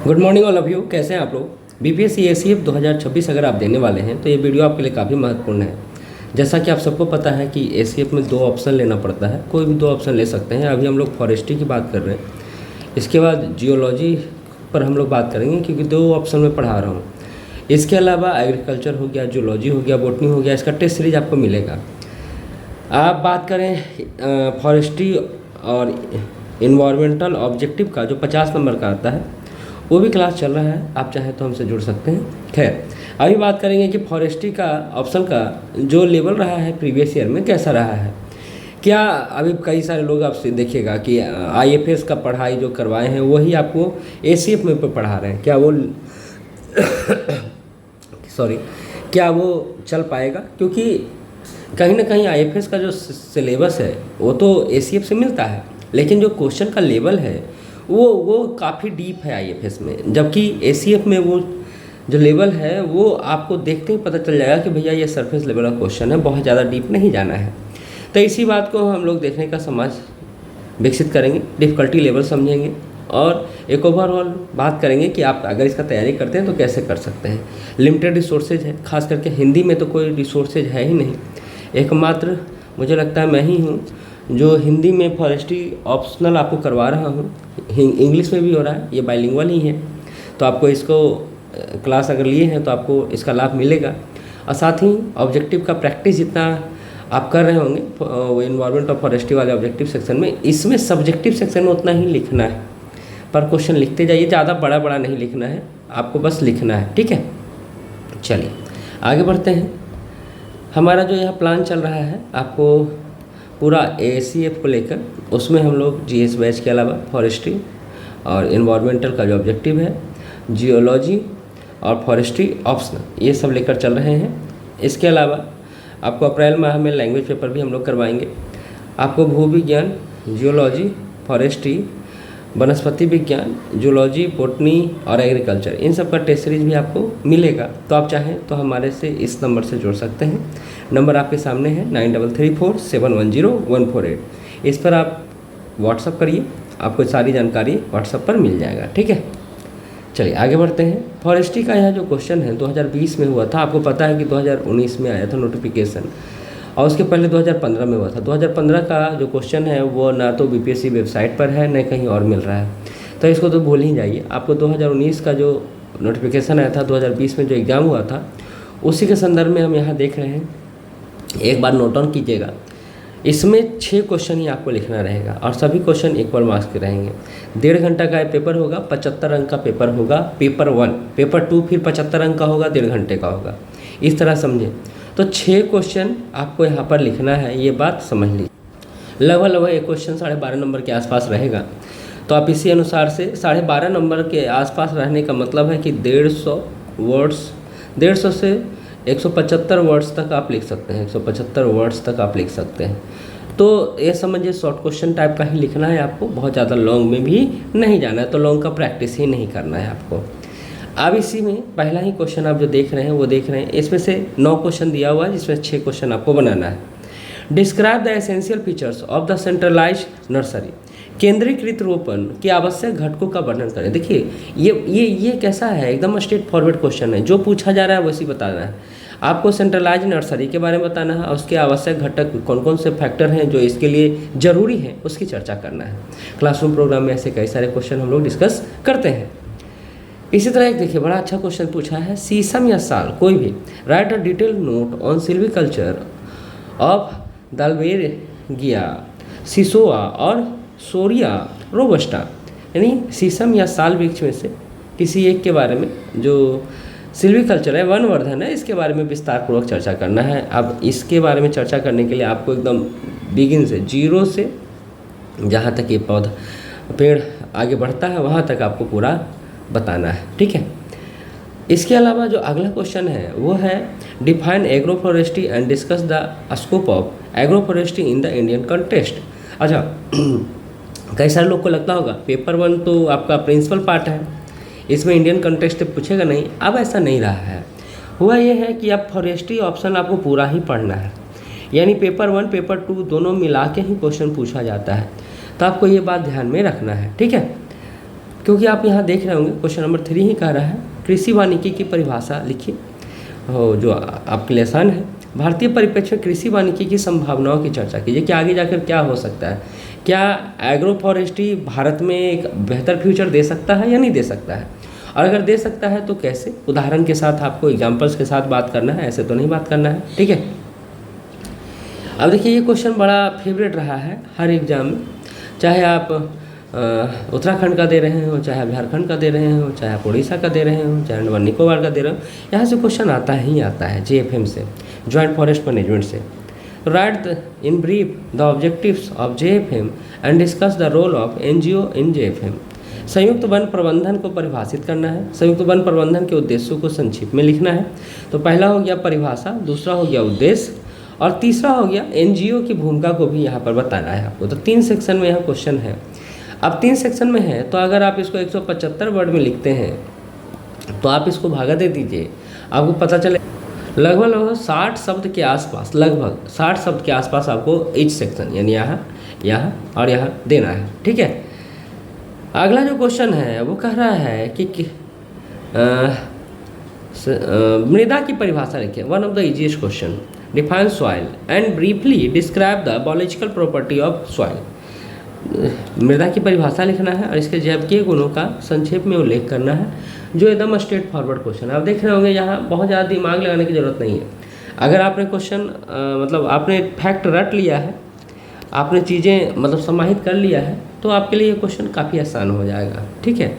Good morning all of you. कैसे हैं आप लोग। बीपीएससी एसीएफ 2026 अगर आप देने वाले हैं तो ये वीडियो आपके लिए काफ़ी महत्वपूर्ण है। जैसा कि आप सबको पता है कि एसीएफ में 2 ऑप्शन लेना पड़ता है, कोई भी 2 ऑप्शन ले सकते हैं। अभी हम लोग फॉरेस्ट्री की बात कर रहे हैं, इसके बाद जियोलॉजी पर हम लोग बात करेंगे क्योंकि 2 ऑप्शन में पढ़ा रहा हूँ। इसके अलावा एग्रीकल्चर हो गया, जूलॉजी हो गया, बोटनी हो गया, इसका टेस्ट सीरीज आपको मिलेगा। आप बात करें फॉरेस्ट्री और इन्वायरमेंटल ऑब्जेक्टिव का जो 50 नंबर का आता है वो भी क्लास चल रहा है, आप चाहें तो हमसे जुड़ सकते हैं। खैर, अभी बात करेंगे कि फॉरेस्ट्री का ऑप्शन का जो लेवल रहा है प्रीवियस ईयर में कैसा रहा है। क्या अभी कई सारे लोग आपसे देखिएगा कि आईएफएस का पढ़ाई जो करवाए हैं वही आपको एसीएफ में पढ़ा रहे हैं, क्या वो क्या वो चल पाएगा? क्योंकि कहीं ना कहीं आईएफएस का जो सिलेबस है वो तो एसीएफ से मिलता है, लेकिन जो क्वेश्चन का लेवल है वो काफ़ी डीप है आईएफएस में, जबकि एसीएफ में वो जो लेवल है वो आपको देखते ही पता चल जाएगा कि भैया ये सरफेस लेवल का क्वेश्चन है, बहुत ज़्यादा डीप नहीं जाना है। तो इसी बात को हम लोग देखने का समाज विकसित करेंगे, डिफ़िकल्टी लेवल समझेंगे और एक ओवरऑल बात करेंगे कि आप अगर इसका तैयारी करते हैं तो कैसे कर सकते हैं। लिमिटेड रिसोर्सेज है, खास करके हिंदी में तो कोई रिसोर्सेज है ही नहीं। एकमात्र मुझे लगता है मैं ही हूँ जो हिंदी में फॉरेस्ट्री ऑप्शनल आपको करवा रहा हूँ। इंग्लिश में भी हो रहा है, ये बाइलिंगुअल ही है, तो आपको इसको क्लास अगर लिए हैं तो आपको इसका लाभ मिलेगा। और साथ ही ऑब्जेक्टिव का प्रैक्टिस जितना आप कर रहे होंगे वो इन्वायरमेंट और फॉरेस्ट्री वाले ऑब्जेक्टिव सेक्शन में, इसमें सब्जेक्टिव सेक्शन में उतना ही लिखना है, पर क्वेश्चन लिखते जाइए, ज़्यादा बड़ा बड़ा नहीं लिखना है, आपको बस लिखना है। ठीक है, चलिए आगे बढ़ते हैं। हमारा जो यह प्लान चल रहा है आपको पूरा एसीएफ को लेकर, उसमें हम लोग जीएस बैच के अलावा फॉरेस्ट्री और इन्वायरमेंटल का जो ऑब्जेक्टिव है, जियोलॉजी और फॉरेस्ट्री ऑप्शनल, ये सब लेकर चल रहे हैं। इसके अलावा आपको अप्रैल माह में लैंग्वेज पेपर भी हम लोग करवाएंगे। आपको भूविज्ञान, जियोलॉजी, फॉरेस्ट्री, वनस्पति विज्ञान, जूलॉजी, बोटनी और एग्रीकल्चर, इन सब का टेस्ट सीरीज भी आपको मिलेगा। तो आप चाहें तो हमारे से इस नंबर से जुड़ सकते हैं। नंबर आपके सामने है 9334710148। इस पर आप व्हाट्सअप करिए, आपको सारी जानकारी व्हाट्सअप पर मिल जाएगा। ठीक है, चलिए आगे बढ़ते हैं। फॉरेस्ट्री का यह जो क्वेश्चन है 2020 में हुआ था, आपको पता है कि 2019 में आया था नोटिफिकेशन, और उसके पहले 2015 में हुआ था। 2015 का जो क्वेश्चन है वो ना तो बीपीएससी वेबसाइट पर है, न कहीं और मिल रहा है, तो इसको तो भूल ही जाइए। आपको 2019 का जो नोटिफिकेशन आया था, 2020 में जो एग्ज़ाम हुआ था, उसी के संदर्भ में हम यहाँ देख रहे हैं। एक बार नोट डाउन कीजिएगा, इसमें 6 क्वेश्चन ही आपको लिखना रहेगा और सभी क्वेश्चन इक्वल मार्क्स के रहेंगे। 1.5 घंटा का पेपर होगा, 75 अंक का पेपर होगा, पेपर 1, पेपर 2 फिर 75 अंक का होगा, 1.5 घंटे का होगा, इस तरह समझे। तो 6 क्वेश्चन आपको यहाँ पर लिखना है, ये बात समझ लीजिए। लगभग एक क्वेश्चन 12.5 नंबर के आसपास रहेगा, तो आप इसी अनुसार से 12.5 नंबर के आसपास रहने का मतलब है कि 150 वर्ड्स, 150 से 175 वर्ड्स तक आप लिख सकते हैं, 175 वर्ड्स तक आप लिख सकते हैं। तो ये समझिए शॉर्ट क्वेश्चन टाइप का ही लिखना है आपको, बहुत ज़्यादा लॉन्ग में भी नहीं जाना है, तो लॉन्ग का प्रैक्टिस ही नहीं करना है आपको। अब इसी में पहला ही क्वेश्चन आप जो देख रहे हैं वो देख रहे हैं, इसमें से 9 क्वेश्चन दिया हुआ है जिसमें 6 क्वेश्चन आपको बनाना है। Describe the essential features of the centralised nursery, केंद्रीकृत रोपण के आवश्यक घटकों का वर्णन करें। देखिए ये कैसा है, एकदम स्ट्रेट फॉरवर्ड क्वेश्चन है, जो पूछा जा रहा है वैसे बताना है। आपको सेंट्रलाइज नर्सरी के बारे में बताना है और उसके आवश्यक घटक कौन कौन से फैक्टर हैं जो इसके लिए ज़रूरी हैं उसकी चर्चा करना है। क्लासरूम प्रोग्राम में ऐसे कई सारे क्वेश्चन हम लोग डिस्कस करते हैं। इसी तरह एक देखिए बड़ा अच्छा क्वेश्चन पूछा है, शीशम या साल कोई भी, write a detail note on silviculture of Dalbergia, sissoo और सोरिया रोबस्टा, यानी शीशम या साल वृक्ष में से किसी एक के बारे में जो सिल्वीकल्चर है, वनवर्धन है, इसके बारे में विस्तार पूर्वक चर्चा करना है। अब इसके बारे में चर्चा करने के लिए आपको एकदम बिगिन से, जीरो से जहाँ तक ये पौधा पेड़ आगे बढ़ता है वहाँ तक आपको पूरा बताना है। ठीक है, इसके अलावा जो अगला क्वेश्चन है वो है define agro forestry and discuss the scope of agro forestry in the Indian context. अच्छा, कई सारे लोग को लगता होगा पेपर 1 तो आपका प्रिंसिपल पार्ट है, इसमें इंडियन कंटेक्स्ट पूछेगा नहीं। अब ऐसा नहीं रहा है, हुआ ये है कि अब फॉरेस्ट्री ऑप्शन आपको पूरा ही पढ़ना है, यानी पेपर 1 पेपर 2 दोनों मिला के ही क्वेश्चन पूछा जाता है, तो आपको ये बात ध्यान में रखना है। ठीक है, क्योंकि आप यहाँ देख रहे होंगे क्वेश्चन नंबर 3 ही कह रहा है कृषि वानिकी की परिभाषा लिखिए। जो आपके लिए आसान है, भारतीय परिप्रेक्ष्य में कृषि वानिकी की संभावनाओं की चर्चा कीजिए कि आगे जाकर क्या हो सकता है। क्या एग्रो फॉरेस्ट्री भारत में एक बेहतर फ्यूचर दे सकता है या नहीं दे सकता है, और अगर दे सकता है तो कैसे। उदाहरण के साथ आपको एग्जाम्पल्स के साथ बात करना है, ऐसे तो नहीं बात करना है, ठीक है। अब देखिए ये क्वेश्चन बड़ा फेवरेट रहा है हर एग्जाम में, चाहे आप उत्तराखंड का दे रहे हो, चाहे आप झारखंड का दे रहे हो, चाहे आप उड़ीसा का दे रहे हो, चाहे अंडमान निकोबार का दे रहे हो, यहाँ से क्वेश्चन आता ही आता है JFM से, जॉइंट फॉरेस्ट मैनेजमेंट से। Write in brief the objectives of JFM and discuss the role of NGO in JFM। संयुक्त वन प्रबंधन को परिभाषित करना है, संयुक्त वन प्रबंधन के उद्देश्यों को संक्षिप्त में लिखना है। तो पहला हो गया परिभाषा, दूसरा हो गया उद्देश्य, और तीसरा हो गया NGO की भूमिका को भी यहाँ पर बताना है आपको। तो 3 सेक्शन में यहाँ क्वेश्चन है। अब 3 सेक्शन में है तो अगर आप इसको 175 वर्ड में लिखते हैं तो आप इसको भागा दे दीजिए, आपको पता चले लगभग 60 शब्द के आसपास, लगभग 60 शब्द के आसपास आपको ईच सेक्शन यानी यहाँ और यहाँ देना है, ठीक है। अगला जो क्वेश्चन है वो कह रहा है कि मृदा की परिभाषा लिखिए। One of the easiest question, define soil and briefly describe the biological property of soil. मृदा की परिभाषा लिखना है और इसके जैविकीय गुणों का संक्षेप में उल्लेख करना है, जो एकदम स्ट्रेट फॉरवर्ड क्वेश्चन है। आप देख रहे होंगे यहाँ बहुत ज़्यादा दिमाग लगाने की ज़रूरत नहीं है। अगर आपने क्वेश्चन मतलब आपने फैक्ट रट लिया है, आपने चीज़ें मतलब समाहित कर लिया है, तो आपके लिए ये क्वेश्चन काफ़ी आसान हो जाएगा, ठीक है।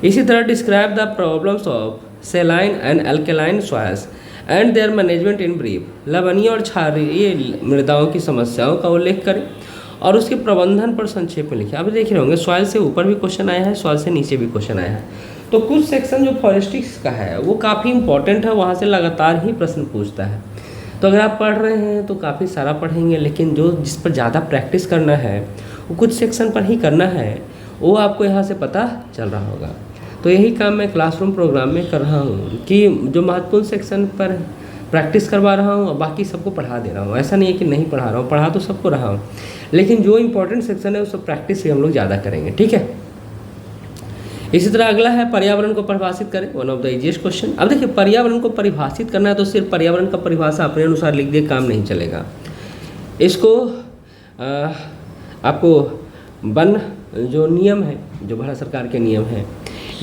इसी तरह describe the problems of सेलाइन and alkaline soils and there management in brief. लवणीय और क्षारीय मृदाओं की समस्याओं का उल्लेख करें और उसके प्रबंधन पर संक्षेप में लिखें। आप देख रहे होंगे सॉइल से ऊपर भी क्वेश्चन आया है, सॉइल से नीचे भी क्वेश्चन आया है। तो कुछ सेक्शन जो फॉरेस्टिक्स का है वो काफ़ी इंपॉर्टेंट है, वहाँ से लगातार ही प्रश्न पूछता है। तो अगर आप पढ़ रहे हैं तो काफ़ी सारा पढ़ेंगे, लेकिन जो जिस पर ज़्यादा प्रैक्टिस करना है वो कुछ सेक्शन पर ही करना है, वो आपको यहाँ से पता चल रहा होगा। तो यही काम मैं क्लासरूम प्रोग्राम में कर रहा हूँ कि जो महत्वपूर्ण सेक्शन पर प्रैक्टिस करवा रहा हूँ और बाकी सबको पढ़ा दे रहा हूँ। ऐसा नहीं है कि नहीं पढ़ा रहा हूँ, पढ़ा तो सबको रहा हूँ, लेकिन जो इंपॉर्टेंट सेक्शन है उस सब प्रैक्टिस से हम लोग ज़्यादा करेंगे, ठीक है। इसी तरह अगला है पर्यावरण को परिभाषित करें। One of the easiest question. अब देखिए पर्यावरण को परिभाषित करना है तो सिर्फ पर्यावरण का परिभाषा अपने अनुसार लिख दे काम नहीं चलेगा। इसको आपको वन जो नियम है, जो भारत सरकार के नियम हैं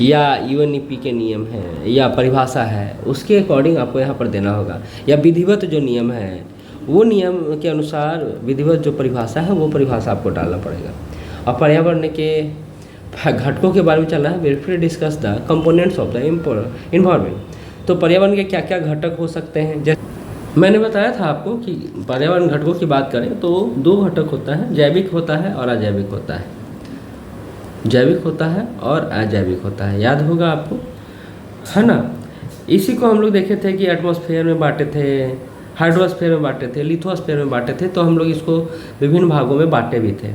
या UNEP के नियम हैं या परिभाषा है, उसके अकॉर्डिंग आपको यहाँ पर देना होगा। या विधिवत जो नियम है वो नियम के अनुसार विधिवत जो परिभाषा है वो परिभाषा आपको डालना पड़ेगा। और पर्यावरण के घटकों के बारे में चलना है। Briefly discuss the components of the environment. तो पर्यावरण के क्या क्या घटक हो सकते हैं, जैसे मैंने बताया था आपको कि पर्यावरण घटकों की बात करें तो 2 घटक होता है, जैविक होता है और अजैविक होता है। जैविक होता है और अजैविक होता है, याद होगा आपको, है ना। इसी को हम लोग देखे थे कि एटमॉस्फेयर में बांटे थे, हाइड्रोस्फेयर में बांटे थे, लिथोस्फेयर में बांटे थे। तो हम लोग इसको विभिन्न भागों में बांटे भी थे।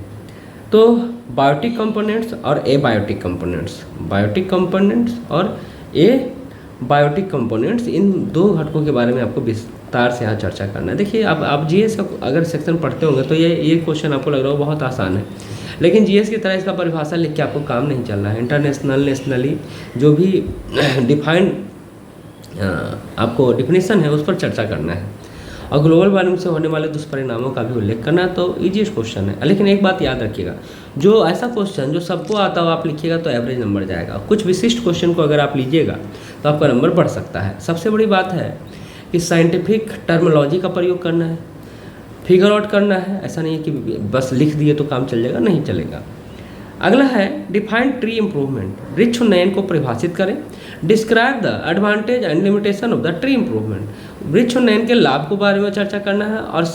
तो बायोटिक कंपोनेंट्स और एबायोटिक कंपोनेंट्स, बायोटिक कंपोनेंट्स और एबायोटिक कंपोनेंट्स, इन 2 घटकों के बारे में आपको विस्तार से यहाँ चर्चा करना है। देखिए अब आप GS का अगर सेक्शन पढ़ते होंगे तो ये क्वेश्चन आपको लग रहा हो बहुत आसान है, लेकिन GS की तरह इसका परिभाषा लिख के आपको काम नहीं चलना है। इंटरनेशनल नेशनली जो भी डिफाइंड आपको डिफिनेशन है उस पर चर्चा करना है और ग्लोबल वार्मिंग से होने वाले दुष्परिणामों का भी उल्लेख करना है। तो ईजीएस्ट क्वेश्चन है, लेकिन एक बात याद रखिएगा, जो ऐसा क्वेश्चन जो सबको आता हो आप लिखिएगा तो एवरेज नंबर जाएगा। कुछ विशिष्ट क्वेश्चन को अगर आप लीजिएगा तो आपका नंबर बढ़ सकता है। सबसे बड़ी बात है कि साइंटिफिक टर्मिनोलॉजी का प्रयोग करना है, फिगर आउट करना है। ऐसा नहीं है कि बस लिख दिए तो काम चल जाएगा, नहीं चलेगा। अगला है डिफाइन ट्री इम्प्रूवमेंट। वृक्ष उन्नयन को परिभाषित करें। Describe the advantage and limitation of the tree improvement. वृक्ष उन्नयन के लाभ के बारे में चर्चा करना है और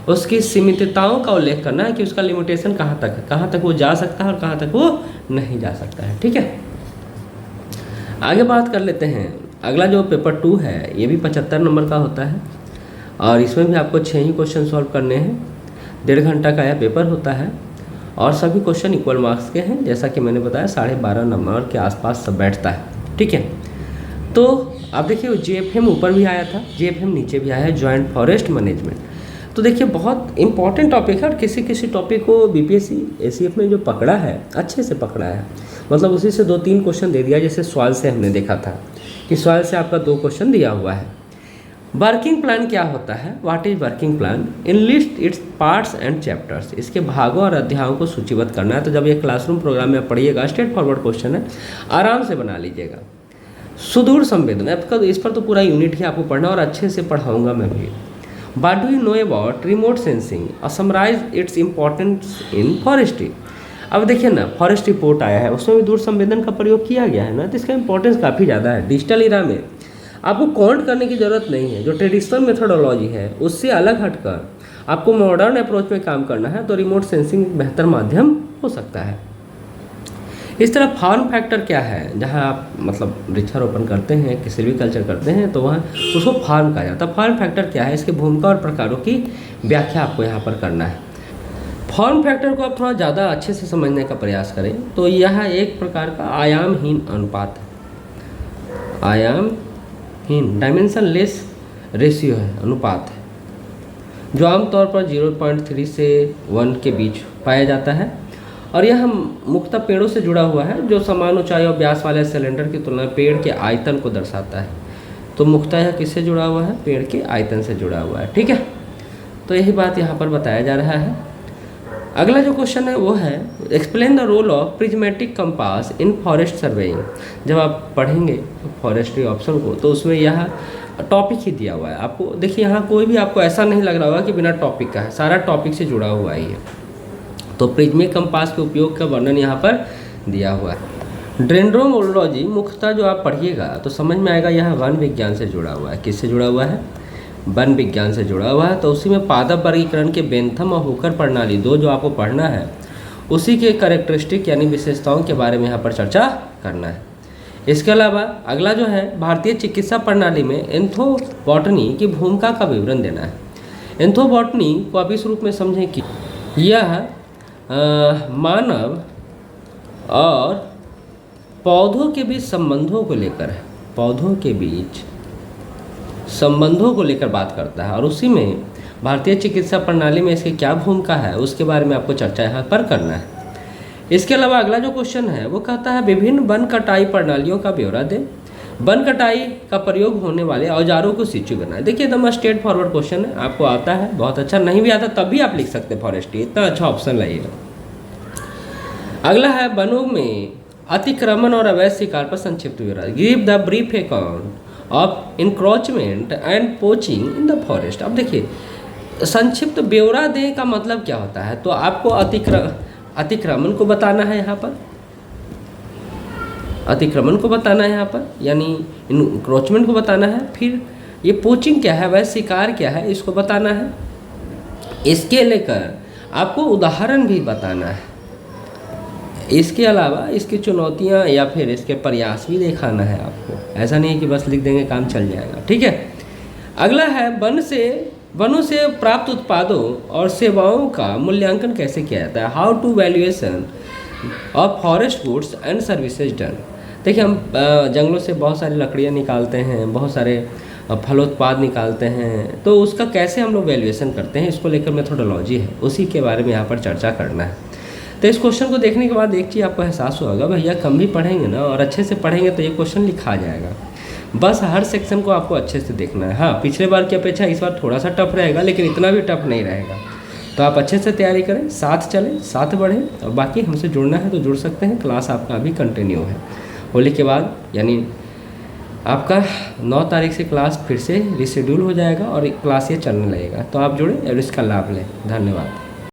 उसकी सीमितताओं का उल्लेख करना है कि उसका लिमिटेशन कहाँ तक है, कहाँ तक वो जा सकता है और कहाँ तक वो नहीं जा सकता है, ठीक है। आगे बात कर लेते हैं। अगला जो पेपर 2 है ये भी 75 नंबर का होता है और इसमें भी आपको 6 ही क्वेश्चन सॉल्व करने हैं। 1.5 घंटा का यह पेपर होता है और सभी क्वेश्चन इक्वल मार्क्स के हैं। जैसा कि मैंने बताया 12.5 नंबर के आसपास सब बैठता है, ठीक है। तो आप देखिए JFM ऊपर भी आया था, JFM नीचे भी आया है, जॉइंट फॉरेस्ट मैनेजमेंट। तो देखिए बहुत इंपॉर्टेंट टॉपिक है और किसी किसी टॉपिक को BPSC ACF में जो पकड़ा है अच्छे से पकड़ा है, मतलब उसी से 2-3 क्वेश्चन दे दिया, जैसे सवाल से हमने देखा था कि सवाल से आपका 2 क्वेश्चन दिया हुआ है। वर्किंग प्लान क्या होता है? What is working plan? In list its parts and chapters. इसके भागों और अध्यायों को सूचीबद्ध करना है। तो जब ये क्लासरूम प्रोग्राम में पढ़िएगा, स्ट्रेट फॉरवर्ड क्वेश्चन है, आराम से बना लीजिएगा। सुदूर संवेदन, आपका इस पर तो पूरा यूनिट ही आपको पढ़ना और अच्छे से पढ़ाऊंगा मैं भी। What do you know about remote sensing? Summarize its importance in forestry. अब देखिए ना, फॉरेस्ट रिपोर्ट आया है, उसमें भी दूर संवेदन का प्रयोग किया गया है ना, तो इसका इंपॉर्टेंस काफ़ी ज़्यादा है। डिजिटल इरा में आपको काउंट करने की ज़रूरत नहीं है। जो ट्रेडिशनल मेथोडोलॉजी है उससे अलग हटकर आपको मॉडर्न अप्रोच में काम करना है, तो रिमोट सेंसिंग एक बेहतर माध्यम हो सकता है। इस तरह फॉर्म फैक्टर क्या है? जहाँ आप मतलब वृक्षारोपण करते हैं, किसी भी कल्चर करते हैं, तो वहाँ उसको फॉर्म कहा जाता है। फॉर्म फैक्टर क्या है? इसकी भूमिका और प्रकारों की व्याख्या आपको यहाँ पर करना है। फॉर्म फैक्टर को आप थोड़ा ज़्यादा अच्छे से समझने का प्रयास करें तो यह एक प्रकार का आयामहीन अनुपात है। आयामहीन डायमेंशन लेस रेशियो है, अनुपात है, जो आमतौर पर 0.3 से 1 के बीच पाया जाता है। और यह मुख्यतः पेड़ों से जुड़ा हुआ है, जो समान ऊंचाई और व्यास वाले सिलेंडर की तुलना में पेड़ के आयतन को दर्शाता है। तो मुख्यतः यह किससे जुड़ा हुआ है? पेड़ के आयतन से जुड़ा हुआ है। ठीक है, तो यही बात यहाँ पर बताया जा रहा है। अगला जो क्वेश्चन है वो है explain the role of prismatic compass in forest surveying. जब आप पढ़ेंगे फॉरेस्ट्री ऑप्शन को तो उसमें यह टॉपिक ही दिया हुआ है आपको। देखिए यहाँ कोई भी आपको ऐसा नहीं लग रहा होगा कि बिना टॉपिक का है, सारा टॉपिक से जुड़ा हुआ ही है। तो प्रिज्मिक कंपास के उपयोग का वर्णन यहाँ पर दिया हुआ है। डेंड्रोमोलॉजी मुख्यतः जो आप पढ़िएगा तो समझ में आएगा, यह वन विज्ञान से जुड़ा हुआ है। किससे जुड़ा हुआ है? वन विज्ञान से जुड़ा हुआ है। तो उसी में पादप वर्गीकरण के बेंथम और हुकर प्रणाली, दो जो आपको पढ़ना है, उसी के कैरेक्टरिस्टिक यानी विशेषताओं के बारे में यहाँ पर चर्चा करना है। इसके अलावा अगला जो है भारतीय चिकित्सा प्रणाली में एंथ्रोबॉटनी की भूमिका का विवरण देना है। एंथ्रोबॉटनी को आप इस रूप में समझें कि यह मानव और पौधों के बीच संबंधों को लेकर है, पौधों के बीच संबंधों को लेकर बात करता है। और उसी में भारतीय चिकित्सा प्रणाली में इसकी क्या भूमिका है उसके बारे में आपको चर्चा यहाँ पर करना है। इसके अलावा अगला जो क्वेश्चन है वो कहता है विभिन्न वन कटाई प्रणालियों का ब्यौरा दें। वन कटाई का प्रयोग होने वाले औजारों को सूची बनाएं। देखिए एकदम स्ट्रेट फॉरवर्ड क्वेश्चन है, आपको आता है, बहुत अच्छा, नहीं भी आता तब भी आप लिख सकते हैं फॉरेस्ट्री, इतना अच्छा ऑप्शन लाइएगा। अगला है वनों में अतिक्रमण और अवैध शिकार पर संक्षिप्त ब्यौरा। Give the brief account of encroachment and poaching in the forest. अब देखिए संक्षिप्त ब्यौरा दें का मतलब क्या होता है, तो आपको अतिक्रमण को बताना है यहाँ पर, अतिक्रमण को बताना है यहाँ पर, यानी इंक्रोचमेंट को बताना है। फिर ये पोचिंग क्या है, वह शिकार क्या है, इसको बताना है। इसके लेकर आपको उदाहरण भी बताना है। इसके अलावा इसकी चुनौतियाँ या फिर इसके प्रयास भी दिखाना है आपको। ऐसा नहीं है कि बस लिख देंगे काम चल जाएगा, ठीक है। अगला है वनों से प्राप्त उत्पादों और सेवाओं का मूल्यांकन कैसे किया जाता है। How to valuation of forest goods and services done. देखिए हम जंगलों से बहुत सारी लकड़ियाँ निकालते हैं, बहुत सारे फलोत्पाद निकालते हैं, तो उसका कैसे हम लोग वैल्यूएशन करते हैं, इसको लेकर मेथोडोलॉजी है, उसी के बारे में यहाँ पर चर्चा करना है। तो इस क्वेश्चन को देखने के बाद एक चीज़ आपको एहसास होगा, भैया कम भी पढ़ेंगे ना और अच्छे से पढ़ेंगे तो ये क्वेश्चन लिखा जाएगा। बस हर सेक्शन को आपको अच्छे से देखना है। हाँ, पिछले बार की अपेक्षा इस बार थोड़ा सा टफ रहेगा, लेकिन इतना भी टफ नहीं रहेगा। तो आप अच्छे से तैयारी करें, साथ चलें, साथ बढ़ें, और बाकी हमसे जुड़ना है तो जुड़ सकते हैं। क्लास आपका अभी कंटिन्यू है। होली के बाद यानी आपका 9 तारीख से क्लास फिर से रिशेड्यूल हो जाएगा और क्लास ये चलने लगेगा, तो आप जुड़ें और इसका लाभ लें। धन्यवाद।